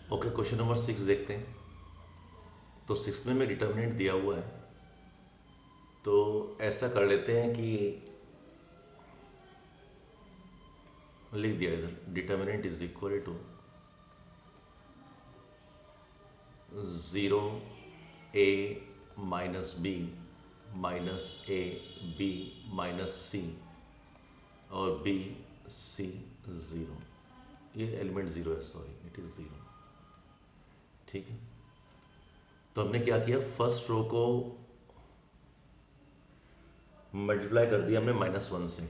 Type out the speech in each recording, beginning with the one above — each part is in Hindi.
ओके, क्वेश्चन नंबर 6 देखते हैं। तो 6 में डिटर्मिनेंट दिया हुआ है, तो ऐसा कर लेते हैं कि लिख दिया इधर, determinant is equal to 0 a minus B minus A B minus C और बी सी 0। ये एलिमेंट 0 है, सॉरी इट इज 0। ठीक है, तो हमने क्या किया, फर्स्ट रो को मल्टीप्लाई कर दिया हमने -1 से,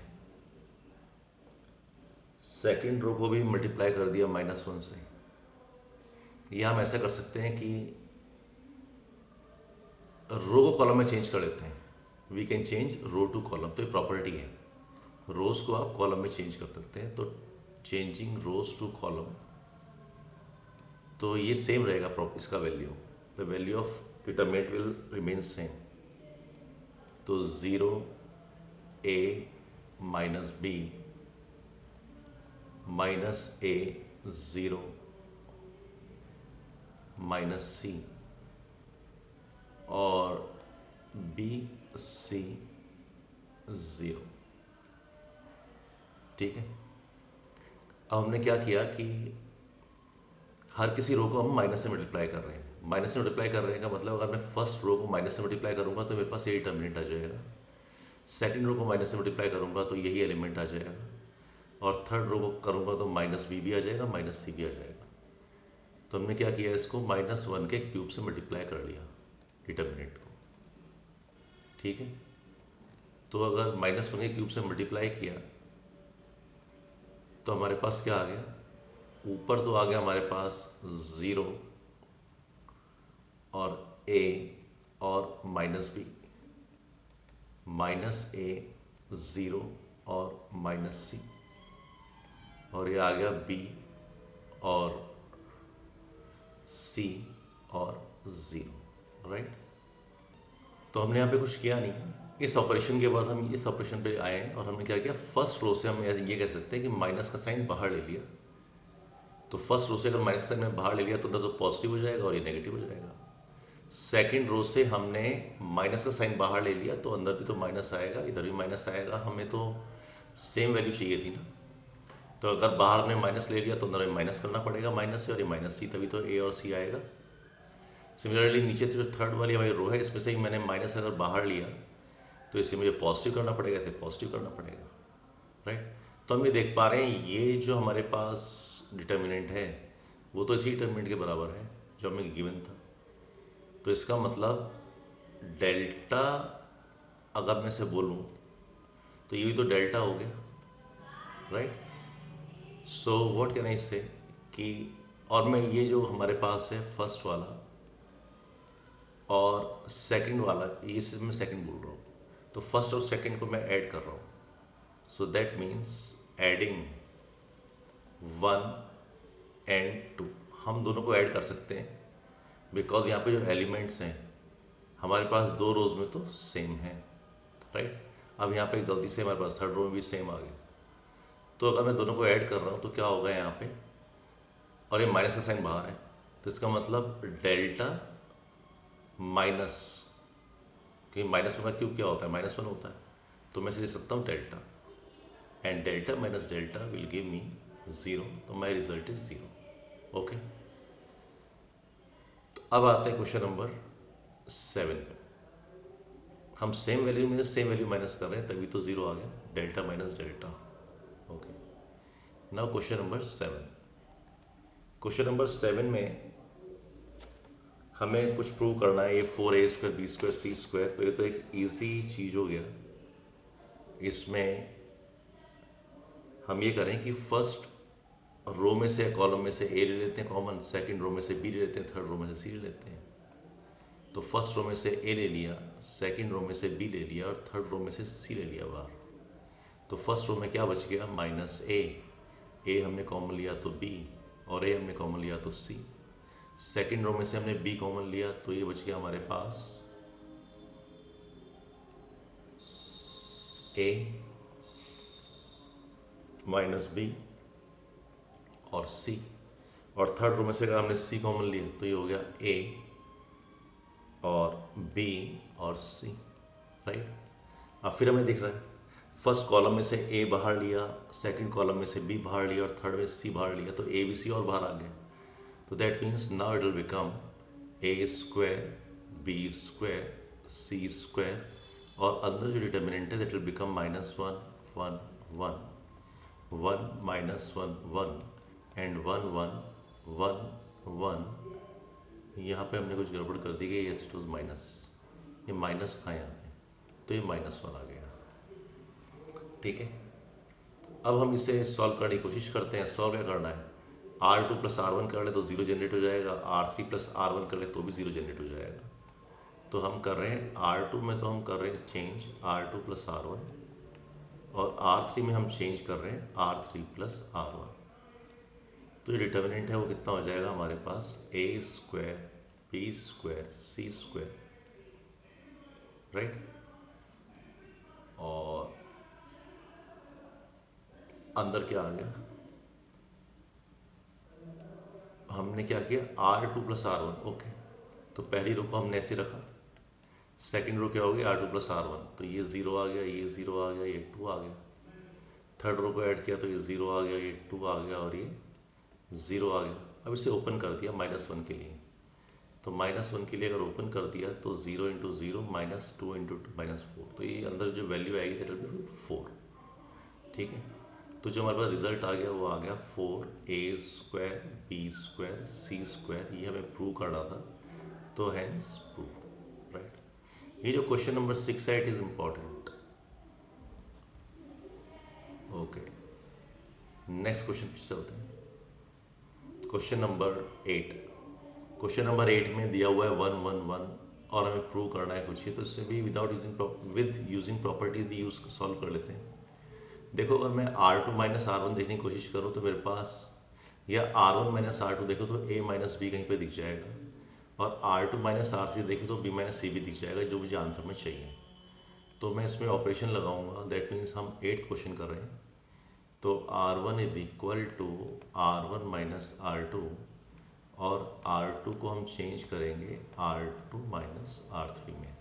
सेकेंड रो को भी मल्टीप्लाई कर दिया -1 से। या हम ऐसा कर सकते हैं कि रो को कॉलम में चेंज कर लेते हैं। We can change row to column, तो ये प्रॉपर्टी है, रोज को आप कॉलम में चेंज कर सकते हैं। तो चेंजिंग रोज टू कॉलम, तो ये सेम रहेगा इसका value, the value of determinant will remain same. तो 0 a minus B minus A 0 minus C और बी सी 0। ठीक है, अब हमने क्या किया कि हर किसी रो को हम माइनस से मल्टीप्लाई कर रहे हैं। माइनस से मल्टीप्लाई कर रहे हैं का मतलब, अगर मैं फर्स्ट रो को माइनस से मल्टीप्लाई करूंगा तो मेरे पास ये डिटर्मिनेंट आ जाएगा, सेकंड रो को माइनस से मल्टीप्लाई करूंगा तो यही एलिमेंट आ जाएगा, और थर्ड रो को करूंगा तो माइनस बी भी आ जाएगा, माइनस सी भी आ जाएगा। तो हमने क्या किया, इसको -1 के क्यूब से मल्टीप्लाई कर लिया डिटर्मिनेंट को। ठीक है, तो अगर -1 के क्यूब से मल्टीप्लाई किया तो हमारे पास क्या आ गया, ऊपर तो आ गया हमारे पास 0 और a और माइनस बी, माइनस ए 0 और माइनस सी, और ये आ गया b और c और 0। राइट, तो हमने यहाँ पे कुछ किया नहीं। इस ऑपरेशन के बाद हम इस ऑपरेशन पे आए और हमने क्या किया, फर्स्ट रो से हम ये कह सकते हैं कि माइनस का साइन बाहर ले लिया। तो फर्स्ट रो से अगर माइनस का साइन में बाहर ले लिया तो उधर तो पॉजिटिव हो जाएगा और ये नेगेटिव हो जाएगा। सेकेंड रो से हमने माइनस का साइन बाहर ले लिया तो अंदर भी तो माइनस आएगा, इधर भी माइनस आएगा। हमें तो सेम वैल्यू चाहिए थी ना, तो अगर बाहर हमने माइनस ले लिया तो अंदर में माइनस करना पड़ेगा माइनस से, और ये माइनस सी, तभी तो ए और सी आएगा। सिमिलरली नीचे जो थर्ड वाली हमारी रो है, इसमें से ही मैंने माइनस अगर बाहर लिया तो इससे मुझे पॉजिटिव करना पड़ेगा, इसे पॉजिटिव करना पड़ेगा। राइट, तो हम ये देख पा रहे हैं ये जो हमारे पास डिटर्मिनेंट है वो तो इसी डिटर्मिनेंट के बराबर है जो हमें गिवन था। तो इसका मतलब डेल्टा, अगर मैं से बोलूं तो ये भी तो डेल्टा हो गया। Right, so what can I से कि, और मैं ये जो हमारे पास है फर्स्ट वाला और सेकंड वाला, ये सिर्फ मैं सेकंड बोल रहा हूँ, तो फर्स्ट और सेकंड को मैं ऐड कर रहा हूँ। So that means adding 1 and 2, हम दोनों को ऐड कर सकते हैं बिकॉज यहाँ पे जो एलिमेंट्स हैं हमारे पास दो रोज में तो सेम है। राइट, अब यहाँ पे गलती से हमारे पास थर्ड रो में भी सेम आ गया, तो अगर मैं दोनों को ऐड कर रहा हूँ तो क्या होगा यहाँ पे, और ये माइनस का साइन बाहर है, तो इसका मतलब डेल्टा माइनस, क्योंकि -1 का क्यूब क्या होता है, -1 होता है, तो मैं लिख सकता हूँ delta, and delta minus delta will give me 0, तो माई रिजल्ट इज 0। ओके, तो अब आते हैं क्वेश्चन नंबर 7 पे। हम सेम वैल्यू में सेम वैल्यू माइनस कर रहे हैं तभी तो 0 आ गया, delta minus delta. Okay, now question number 7। Question number 7 में हमें कुछ प्रूव करना है, ये 4a² b² c², तो ये तो एक इजी चीज हो गया। इसमें हम ये करें कि फर्स्ट रो में से कॉलम में से ए ले लेते हैं कॉमन, सेकंड रो में से बी ले लेते हैं, थर्ड रो में से सी ले लेते हैं। तो फर्स्ट रो में से ए ले लिया, सेकंड रो में से बी ले लिया और थर्ड रो में से सी ले लिया बाहर। तो फर्स्ट रो में क्या बच गया, -a, हमने कॉमन लिया तो b, और a हमने कॉमन लिया तो c। सेकंड रो में से हमने b कॉमन लिया तो ये बच गया हमारे पास a माइनस b और c, और थर्ड रो में से अगर हमने सी कॉमन लिए तो ये हो गया ए और बी और सी, राइट। अब फिर हमें दिख रहा है फर्स्ट कॉलम में से ए बाहर लिया, सेकंड कॉलम में से बी बाहर लिया और थर्ड में सी बाहर लिया, तो ए बी सी और बाहर आ गया। तो that means now it will become a square b square c square, और अंदर जो डिटर्मिनेंट है दैट विल बिकम -1 1 1 1 -1 1 एंड 1 1 1 1। यहाँ पे हमने कुछ गड़बड़ कर दी गई, यस इट वाज माइनस, ये माइनस था यहाँ पे, तो ये -1 आ गया, ठीक है। अब हम इसे सॉल्व करने की कोशिश करते हैं। सॉल्व क्या करना है, R2 + R1 कर ले तो 0 जनरेट हो जाएगा, R3 + R1 कर ले तो भी 0 जनरेट हो जाएगा। तो हम कर रहे हैं R2 में, तो हम कर रहे हैं चेंज R2 + R1, और R3 में हम चेंज कर रहे हैं R3 + R1। तो जो डिटर्मिनेंट है वो कितना हो जाएगा हमारे पास, A square B square C square, right. और अंदर क्या आ गया, हमने क्या किया R2 + R1, ओके। तो पहली रो को हमने ऐसे रखा, सेकंड रो क्या हो गया R2 + R1, तो ये 0 आ गया, ये 0 आ गया, ये 2 आ गया। थर्ड रो को ऐड किया तो ये 0 आ गया, ये 2 आ गया और ये 0 आ गया। अब इसे ओपन कर दिया -1 के लिए, तो -1 के लिए अगर ओपन कर दिया तो 0 × 0 -2 × 2 -4, तो ये अंदर जो वैल्यू आएगी दैट विल बी 4, ठीक है। तो जो हमारे पास रिजल्ट आ गया वो आ गया 4A square B square C square, ये हमें प्रूव करना था, तो हैंस प्रूव, राइट। ये जो क्वेश्चन नंबर 6 है it is important, okay. Next question पे चलते हैं, क्वेश्चन नंबर 8। क्वेश्चन नंबर 8 में दिया हुआ है 1 1 1 और हमें प्रूव करना है कुछ ही, तो इसमें भी with using property the use solve कर लेते हैं। देखो अगर मैं R2 - R1 देखने की कोशिश करूँ तो मेरे पास, या R1 - R2 देखो तो A - B कहीं पे दिख जाएगा, और R2 - R3 देखो तो B - C भी दिख जाएगा, जो मुझे आंसर में चाहिए। तो मैं इसमें ऑपरेशन लगाऊंगा, दैट मीन्स हम 8th क्वेश्चन कर रहे हैं, तो R1 = R1 - R2, और R2 को हम चेंज करेंगे R2 - R3 में,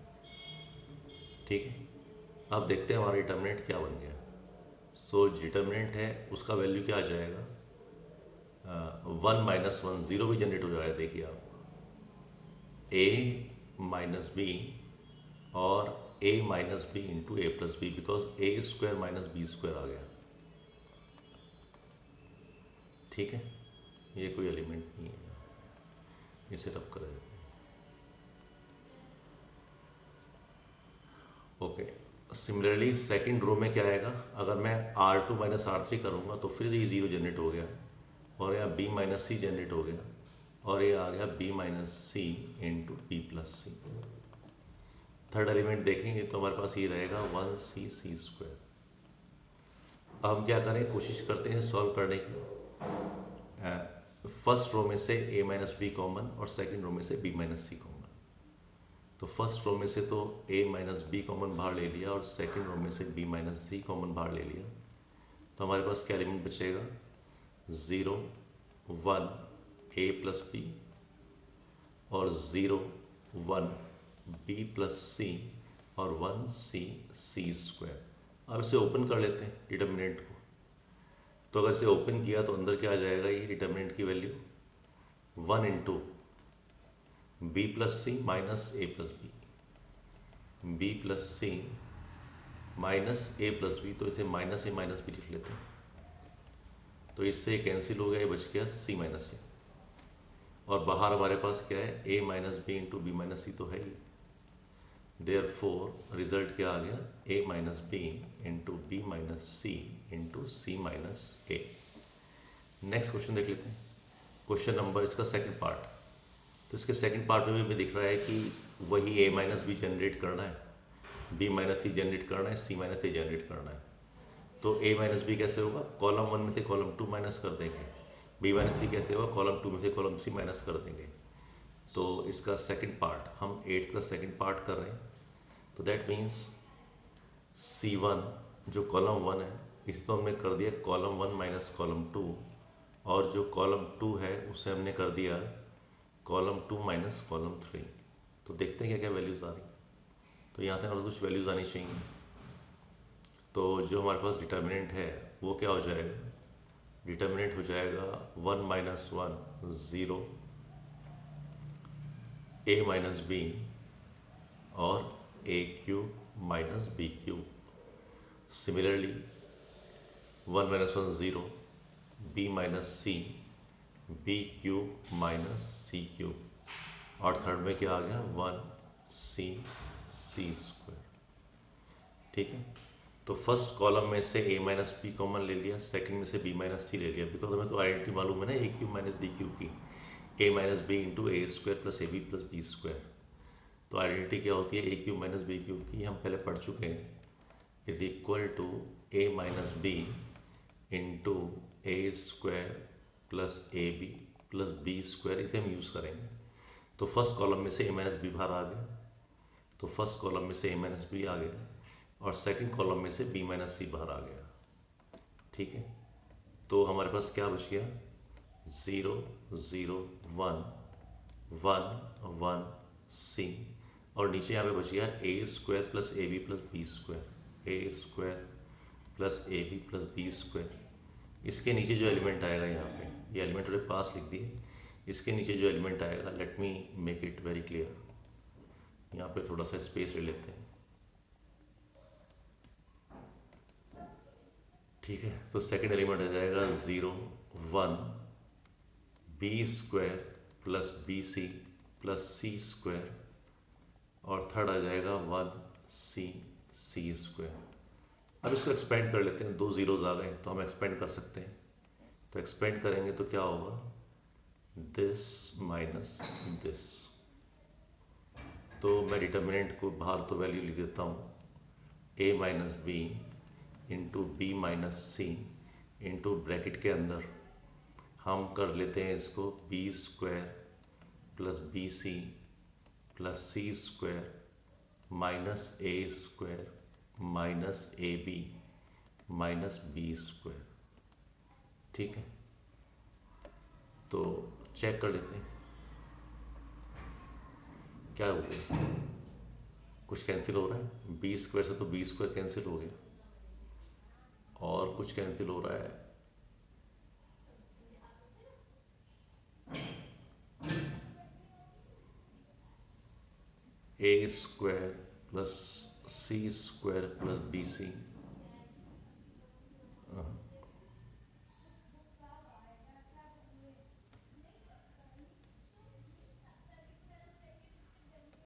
ठीक है। अब देखते हैं हमारा डिटर्मिनेंट क्या बन गया। सो डिटर्मिनेंट है उसका वैल्यू क्या आ जाएगा, 1 - 1 0 भी जनरेट हो जाएगा, देखिए आप A - B और A - B × A + B, because A square - B square आ गया, ठीक है। ये कोई एलिमेंट नहीं है, इसे रब कर देते हैं, ओके। सिमिलरली सेकंड रो में क्या आएगा, अगर मैं R2 - R3 करूँगा तो फिर ये 0 जनरेट हो गया, और यहाँ B - C जनरेट हो गया, और ये आ गया B - C × B + C। Third element देखेंगे तो हमारे पास ये रहेगा 1C C स्क्वायर। अब हम क्या करें, कोशिश करते हैं सॉल्व करने की। फर्स्ट रो में से A - B कॉमन और सेकंड रो में से B - C कॉमन। तो फर्स्ट रो में से तो A - B कॉमन बाहर ले लिया, और सेकंड रो में से B - C कॉमन बाहर ले लिया, तो हमारे पास क्या एलिमेंट बचेगा, 0 1 A + B और 0 1 B + C और 1C C स्क्वायर। अब इसे ओपन कर लेते हैं डिटर्मिनेंट को। तो अगर इसे ओपन किया तो अंदर क्या आ जाएगा, ये डिटर्मिनेंट की value 1 × B + C - A + B, B + C - A + B, तो इसे -A - B लिख लेते हैं, तो इससे कैंसिल हो गया, ये बच गया C - A, और बाहर हमारे पास क्या है, A - B × B - C तो है ही, देयरफॉर रिजल्ट क्या आ गया, A - B × B - C × C - A। Next question देख लेते हैं, क्वेश्चन नंबर इसका सेकंड पार्ट। तो इसके सेकंड पार्ट में भी हमें दिख रहा है कि वही A - B जनरेट करना है, B - C जनरेट करना है, C - A जनरेट करना है। तो A - B कैसे होगा, कॉलम 1 में से कॉलम 2 माइनस कर देंगे, B - C कैसे होगा, कॉलम 2 में से कॉलम 3 माइनस कर देंगे। तो इसका सेकंड पार्ट हम 8 का सेकंड पार्ट कर रहे हैं, तो दैट मीन्स C1 जो कॉलम 1 है इसे तो हमने कर दिया कॉलम 1 - कॉलम 2, और जो कॉलम 2 है उसे हमने कर दिया कॉलम 2 माइनस कॉलम 3। तो देखते हैं क्या क्या वैल्यूज़ आ रही। तो यहाँ से हमारे कुछ वैल्यूज़ आनी चाहिए। तो जो हमारे पास डिटर्मिनेंट है वो क्या हो जाएगा, डिटर्मिनेंट हो जाएगा 1 माइनस 1 0, a माइनस बी और a cube minus b cube. Similarly 1 minus 1 0, b minus c, b cube minus c cube, और थर्ड में क्या आ गया 1 सी सी स्क्वायर। ठीक है, तो फर्स्ट कॉलम में से a माइनस बी कॉमन ले लिया, सेकंड में से b माइनस सी ले लिया, बिकॉज हमें तो आइडेंटिटी मालूम है ना a cube minus b cube की, a minus b into a square plus A B plus B square. तो आइडेंटिटी क्या होती है a cube minus b cube की, हम पहले पढ़ चुके हैं, is equal to a minus b into a square plus A B plus B square. इसे हम यूज़ करेंगे। तो फर्स्ट कॉलम में से a माइनस बी बाहर आ गया, तो फर्स्ट कॉलम में से a माइनस बी आ गया, और सेकंड कॉलम में से b माइनस सी बाहर आ गया। ठीक है, तो हमारे पास क्या बच गया 0 0 1 1 1 सी, और नीचे यहाँ पे बच गया A square plus A B plus B square, A square plus A B plus B square. इसके नीचे जो एलिमेंट आएगा यहाँ पे, ये एलिमेंट थोड़े पास लिख दिए, इसके नीचे जो एलिमेंट आएगा, let me make it very clear, यहाँ पे थोड़ा सा स्पेस ले लेते हैं। ठीक है, तो सेकंड एलिमेंट आ जाएगा 0 1 B square plus B C plus सी स्क्वायर, और थर्ड आ जाएगा 1 सी सी स्क्वायर। अब इसको एक्सपेंड कर लेते हैं, 2 जीरोज आ गए तो हम एक्सपेंड कर सकते हैं। तो एक्सपेंड करेंगे तो क्या होगा, दिस माइनस दिस। तो मैं डिटर्मिनेंट को बाहर तो वैल्यू लिख देता हूँ, a minus b into b minus c into bracket के अंदर हम कर लेते हैं इसको b square plus B C plus C square minus a square minus A B minus b square. ठीक है, तो चेक कर लेते हैं क्या हो गया, कुछ कैंसिल हो रहा है, बी स्क्वायर से तो बी स्क्वायर कैंसिल हो गया, और कुछ कैंसिल हो रहा है, ए स्क्वायर प्लस सी स्क्वायर प्लस बी सी